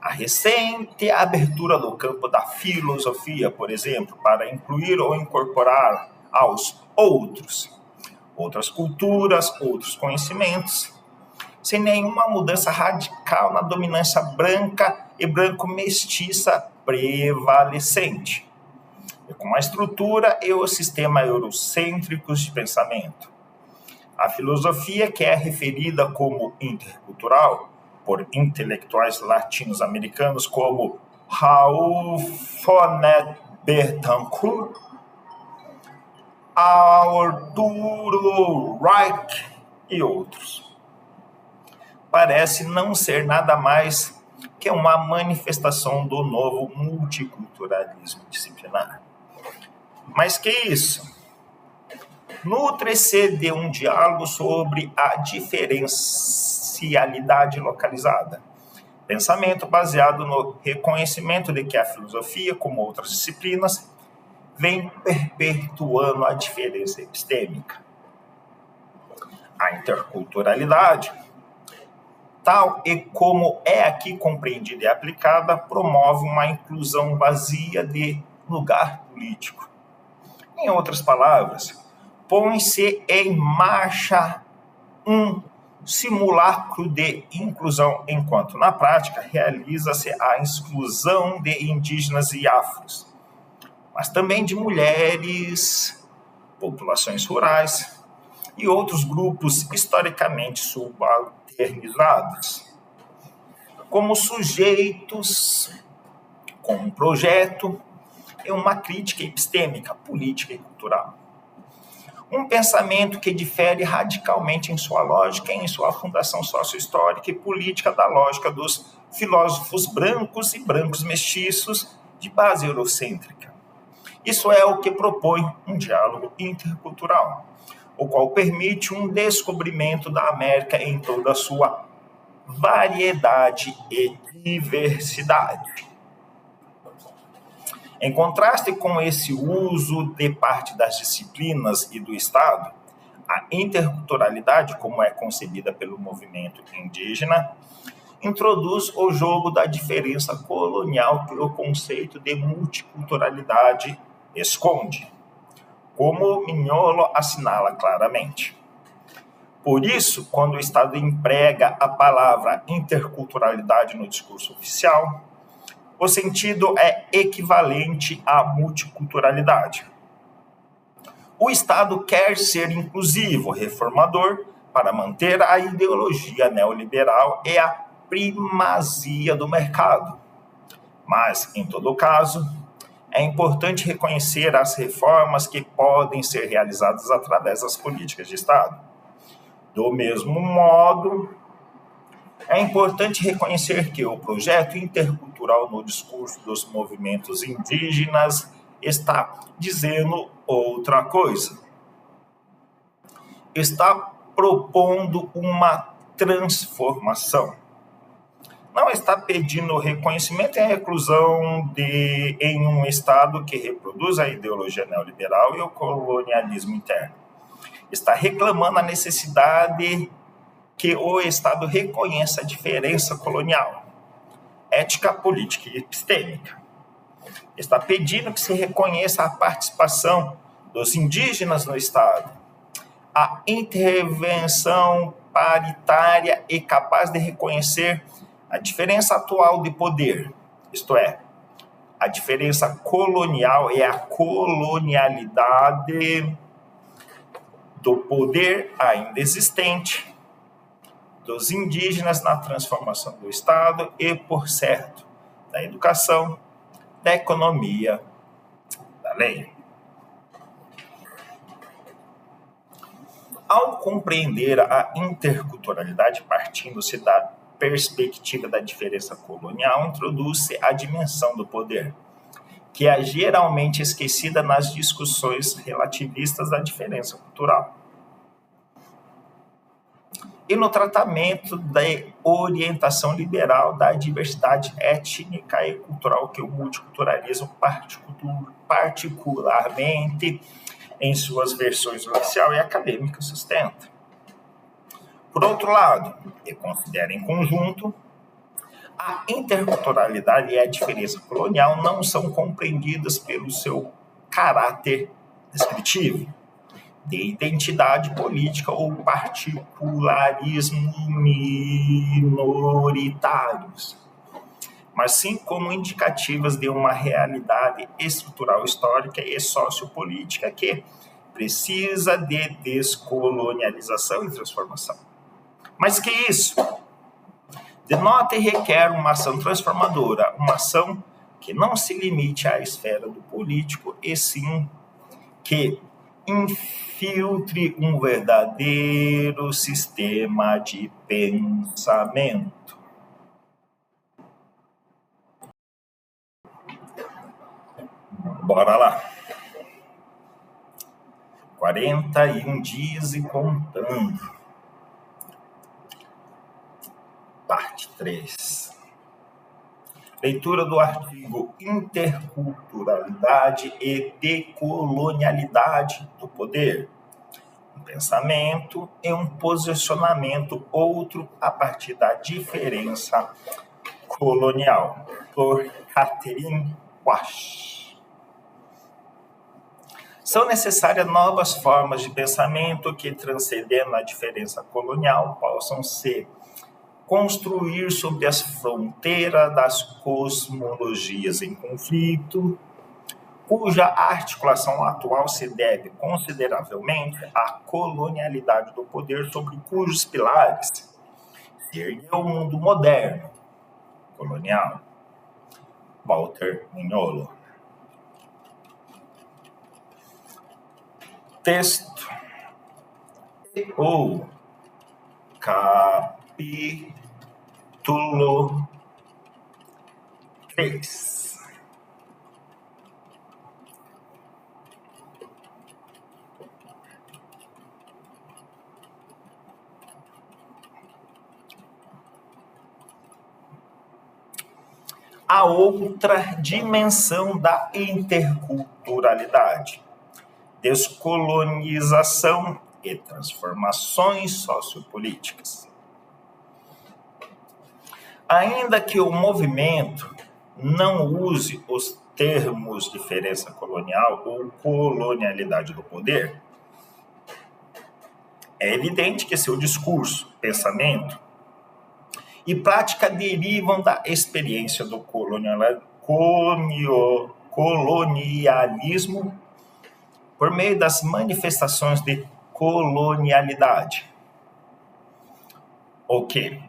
A recente abertura do campo da filosofia, por exemplo, para incluir ou incorporar aos outras culturas, outros conhecimentos, sem nenhuma mudança radical na dominância branca e branco-mestiça prevalecente, e com a estrutura e o sistema eurocêntricos de pensamento. A filosofia, que é referida como intercultural por intelectuais latino-americanos como Raul Fonet Betancourt, Arturo Reich e outros, parece não ser nada mais que uma manifestação do novo multiculturalismo disciplinar. Mas que isso? Nutre-se de um diálogo sobre a diferencialidade localizada. Pensamento baseado no reconhecimento de que a filosofia, como outras disciplinas, vem perpetuando a diferença epistêmica. A interculturalidade, tal e como é aqui compreendida e aplicada, promove uma inclusão vazia de lugar político. Em outras palavras, põe-se em marcha um simulacro de inclusão, enquanto na prática realiza-se a exclusão de indígenas e afros, mas também de mulheres, populações rurais e outros grupos historicamente subalternizados, como sujeitos com um projeto e uma crítica epistêmica, política e cultural. Um pensamento que difere radicalmente em sua lógica e em sua fundação sócio-histórica e política da lógica dos filósofos brancos e brancos mestiços de base eurocêntrica. Isso é o que propõe um diálogo intercultural, o qual permite um descobrimento da América em toda a sua variedade e diversidade. Em contraste com esse uso de parte das disciplinas e do Estado, a interculturalidade, como é concebida pelo movimento indígena, introduz o jogo da diferença colonial que o conceito de multiculturalidade esconde, como Mignolo assinala claramente. Por isso, quando o Estado emprega a palavra interculturalidade no discurso oficial, o sentido é equivalente à multiculturalidade. O Estado quer ser inclusivo, reformador, para manter a ideologia neoliberal e a primazia do mercado. Mas, em todo caso, é importante reconhecer as reformas que podem ser realizadas através das políticas de Estado. Do mesmo modo, é importante reconhecer que o projeto intercultural no discurso dos movimentos indígenas está dizendo outra coisa. Está propondo uma transformação. Não está pedindo reconhecimento e a reclusão em um Estado que reproduz a ideologia neoliberal e o colonialismo interno. Está reclamando a necessidade que o Estado reconheça a diferença colonial, ética, política e epistêmica. Está pedindo que se reconheça a participação dos indígenas no Estado, a intervenção paritária e capaz de reconhecer a diferença atual de poder, isto é, a diferença colonial e a colonialidade do poder ainda existente dos indígenas na transformação do Estado e, por certo, da educação, da economia, da lei. Ao compreender a interculturalidade partindo-se da perspectiva da diferença colonial, introduz-se a dimensão do poder, que é geralmente esquecida nas discussões relativistas da diferença cultural. E no tratamento da orientação liberal da diversidade étnica e cultural que o multiculturalismo, particularmente em suas versões oficial e acadêmica, sustenta. Por outro lado, e considera em conjunto, a interculturalidade e a diferença colonial não são compreendidas pelo seu caráter descritivo, de identidade política ou particularismo minoritários, mas sim como indicativas de uma realidade estrutural histórica e sociopolítica que precisa de descolonialização e transformação. Mas que isso denota e requer uma ação transformadora, uma ação que não se limite à esfera do político, e sim que infiltre um verdadeiro sistema de pensamento. Bora lá. 41 dias e contando. Parte 3. Leitura do artigo Interculturalidade e Decolonialidade do Poder. Um pensamento e um posicionamento outro a partir da diferença colonial. Por Catherine Walsh. São necessárias novas formas de pensamento que, transcendendo a diferença colonial, possam se construir sobre as fronteiras das cosmologias em conflito, cuja articulação atual se deve consideravelmente à colonialidade do poder, sobre cujos pilares se ergueu o mundo moderno, colonial. Walter Mignolo. Texto ou capítulo 3. A outra dimensão da interculturalidade: descolonização e transformações sociopolíticas. Ainda que o movimento não use os termos diferença colonial ou colonialidade do poder, é evidente que seu discurso, pensamento e prática derivam da experiência do colonialismo por meio das manifestações de colonialidade. O que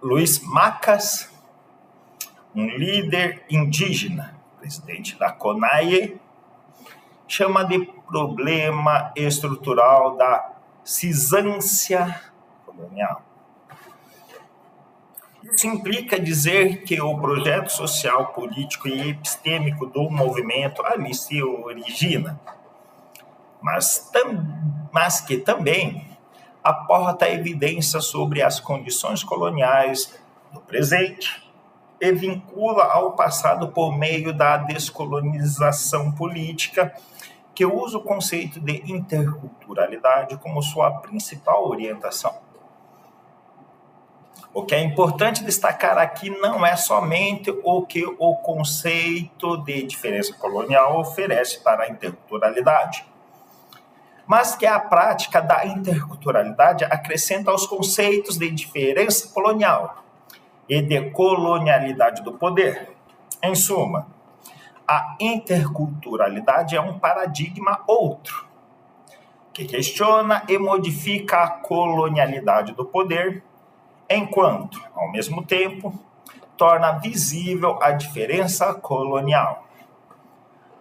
Luiz Macas, um líder indígena, presidente da CONAIE, chama de problema estrutural da cisância colonial. Isso implica dizer que o projeto social, político e epistêmico do movimento ali se origina, mas que também aporta evidência sobre as condições coloniais do presente e vincula ao passado por meio da descolonização política, que usa o conceito de interculturalidade como sua principal orientação. O que é importante destacar aqui não é somente o que o conceito de diferença colonial oferece para a interculturalidade, mas que a prática da interculturalidade acrescenta aos conceitos de diferença colonial e de colonialidade do poder. Em suma, a interculturalidade é um paradigma outro, que questiona e modifica a colonialidade do poder, enquanto, ao mesmo tempo, torna visível a diferença colonial.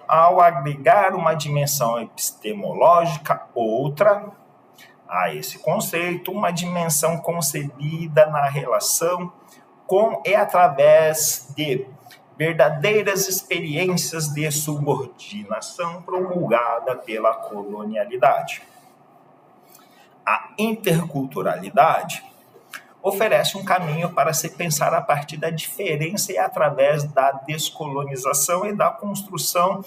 Ao agregar uma dimensão epistemológica outra a esse conceito, uma dimensão concebida na relação com e através de verdadeiras experiências de subordinação promulgada pela colonialidade. A interculturalidade oferece um caminho para se pensar a partir da diferença e através da descolonização e da construção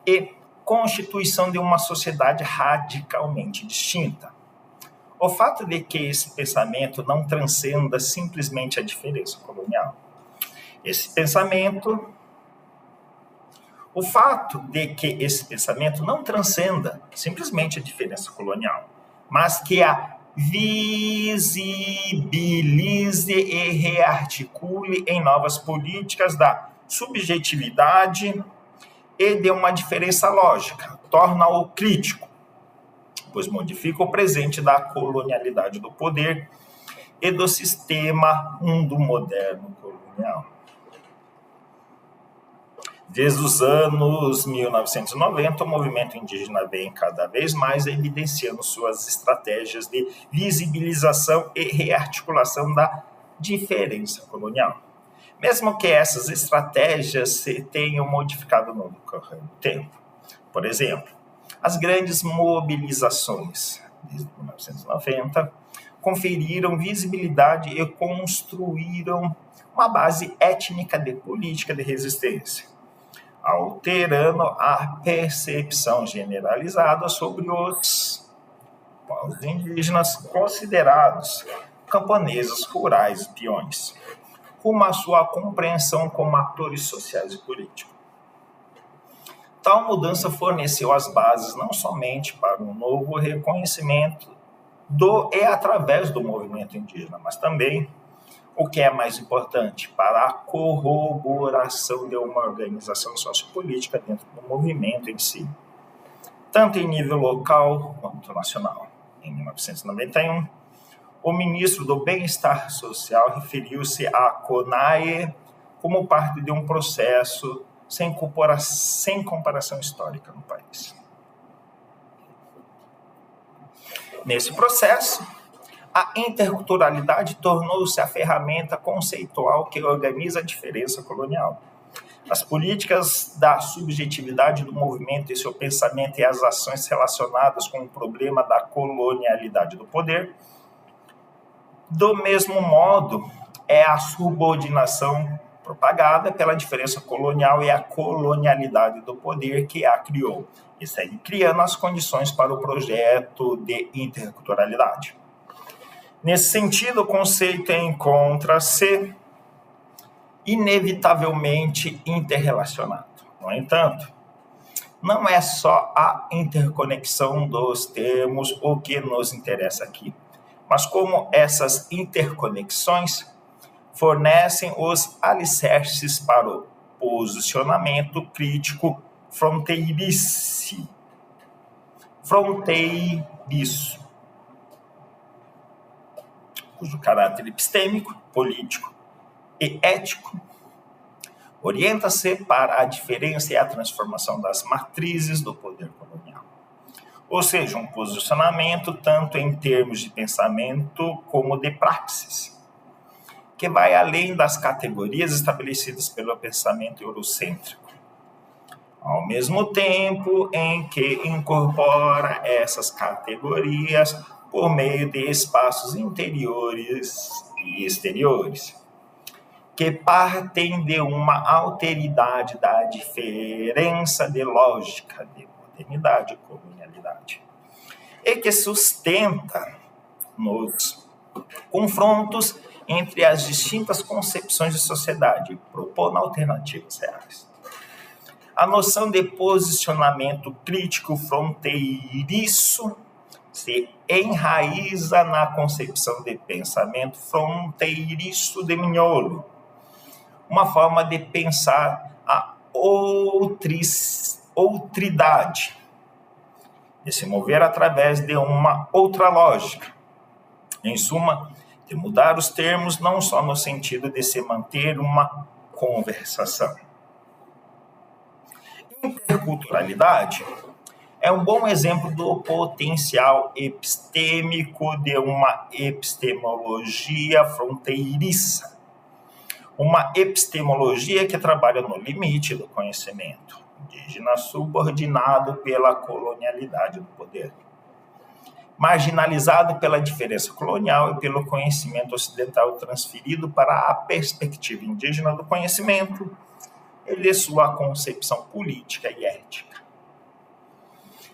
e constituição de uma sociedade radicalmente distinta. O fato de que esse pensamento não transcenda simplesmente a diferença colonial. O fato de que esse pensamento não transcenda simplesmente a diferença colonial, mas que a visibilize e rearticule em novas políticas da subjetividade e de uma diferença lógica, torna-o crítico, pois modifica o presente da colonialidade do poder e do sistema mundo moderno colonial. Desde os anos 1990, o movimento indígena vem cada vez mais evidenciando suas estratégias de visibilização e rearticulação da diferença colonial. Mesmo que essas estratégias se tenham modificado no decorrer do tempo. Por exemplo, as grandes mobilizações desde 1990 conferiram visibilidade e construíram uma base étnica de política de resistência, alterando a percepção generalizada sobre os povos indígenas considerados camponeses rurais e peões, rumo à sua compreensão como atores sociais e políticos. Tal mudança forneceu as bases não somente para um novo reconhecimento do e através do movimento indígena, mas também, o que é mais importante, para a corroboração de uma organização sociopolítica dentro do movimento em si, tanto em nível local quanto nacional. Em 1991, o ministro do Bem-Estar Social referiu-se à CONAE como parte de um processo sem comparação histórica no país. Nesse processo, a interculturalidade tornou-se a ferramenta conceitual que organiza a diferença colonial. As políticas da subjetividade do movimento e seu pensamento e as ações relacionadas com o problema da colonialidade do poder. Do mesmo modo, é a subordinação propagada pela diferença colonial e a colonialidade do poder que a criou, e segue criando as condições para o projeto de interculturalidade. Nesse sentido, o conceito encontra-se inevitavelmente interrelacionado. No entanto, não é só a interconexão dos termos o que nos interessa aqui, mas como essas interconexões fornecem os alicerces para o posicionamento crítico fronteiriço, cujo caráter epistêmico, político e ético orienta-se para a diferença e a transformação das matrizes do poder colonial. Ou seja, um posicionamento tanto em termos de pensamento como de praxis, que vai além das categorias estabelecidas pelo pensamento eurocêntrico, ao mesmo tempo em que incorpora essas categorias por meio de espaços interiores e exteriores, que partem de uma alteridade da diferença de lógica de modernidade e colonialidade, e que sustenta nos confrontos entre as distintas concepções de sociedade, propondo alternativas reais. A noção de posicionamento crítico fronteiriço se enraiza na concepção de pensamento fronteiriço de Mignolo, uma forma de pensar a outridade, de se mover através de uma outra lógica. Em suma, de mudar os termos não só no sentido de se manter uma conversação. Interculturalidade é um bom exemplo do potencial epistêmico de uma epistemologia fronteiriça, uma epistemologia que trabalha no limite do conhecimento indígena subordinado pela colonialidade do poder, marginalizado pela diferença colonial e pelo conhecimento ocidental transferido para a perspectiva indígena do conhecimento e de sua concepção política e ética.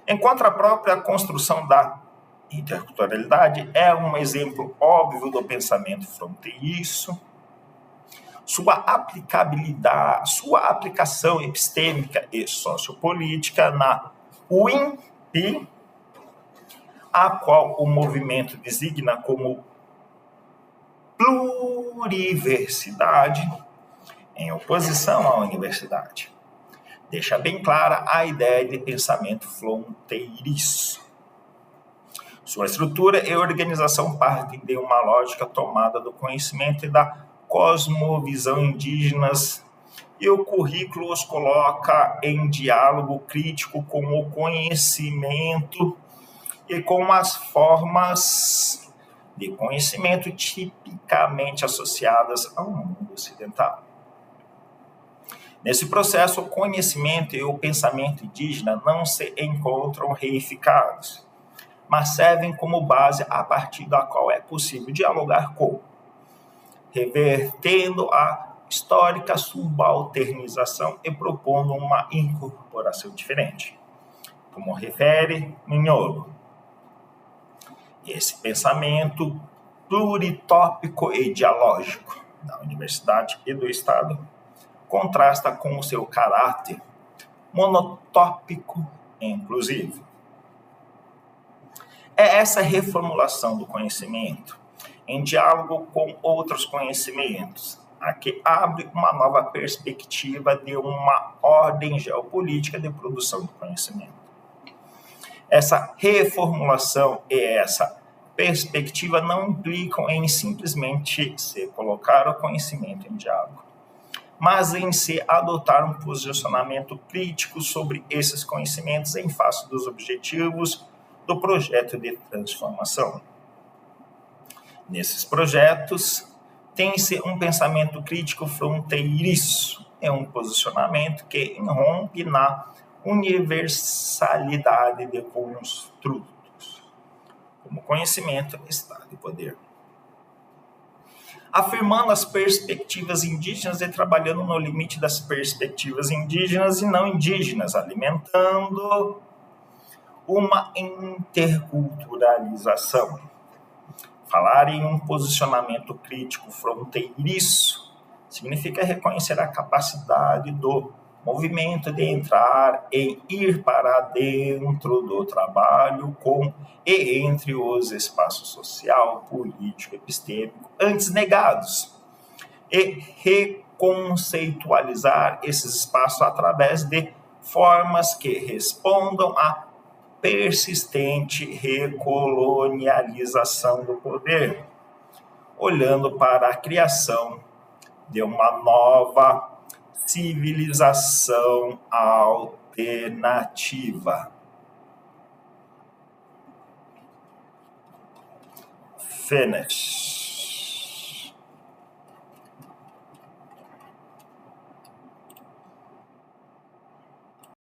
Enquanto a própria construção da interculturalidade é um exemplo óbvio do pensamento fronteiriço, sua aplicabilidade, sua aplicação epistêmica e sociopolítica na UIMP, a qual o movimento designa como pluriversidade, em oposição à universidade, deixa bem clara a ideia de pensamento fronteiriço. Sua estrutura e organização partem de uma lógica tomada do conhecimento e da cosmovisão indígenas, e o currículo os coloca em diálogo crítico com o conhecimento e com as formas de conhecimento tipicamente associadas ao mundo ocidental. Nesse processo, o conhecimento e o pensamento indígena não se encontram reificados, mas servem como base a partir da qual é possível dialogar com, revertendo a histórica subalternização e propondo uma incorporação diferente, como refere Mignolo. Esse pensamento pluritópico e dialógico da universidade e do Estado contrasta com o seu caráter monotópico e inclusivo. É essa reformulação do conhecimento, em diálogo com outros conhecimentos, a que abre uma nova perspectiva de uma ordem geopolítica de produção do conhecimento. Essa reformulação e essa perspectiva não implicam em simplesmente se colocar o conhecimento em diálogo, mas em se adotar um posicionamento crítico sobre esses conhecimentos em face dos objetivos do projeto de transformação. Nesses projetos, tem-se um pensamento crítico fronteiriço, é um posicionamento que irrompe na universalidade de construtos, como conhecimento, estado e poder. Afirmando as perspectivas indígenas e trabalhando no limite das perspectivas indígenas e não indígenas, alimentando uma interculturalização. Falar em um posicionamento crítico fronteiriço significa reconhecer a capacidade do movimento de entrar e ir para dentro do trabalho com e entre os espaços social, político, epistêmico, antes negados, e reconceitualizar esses espaços através de formas que respondam à persistente recolonialização do poder, olhando para a criação de uma nova civilização alternativa. Finish.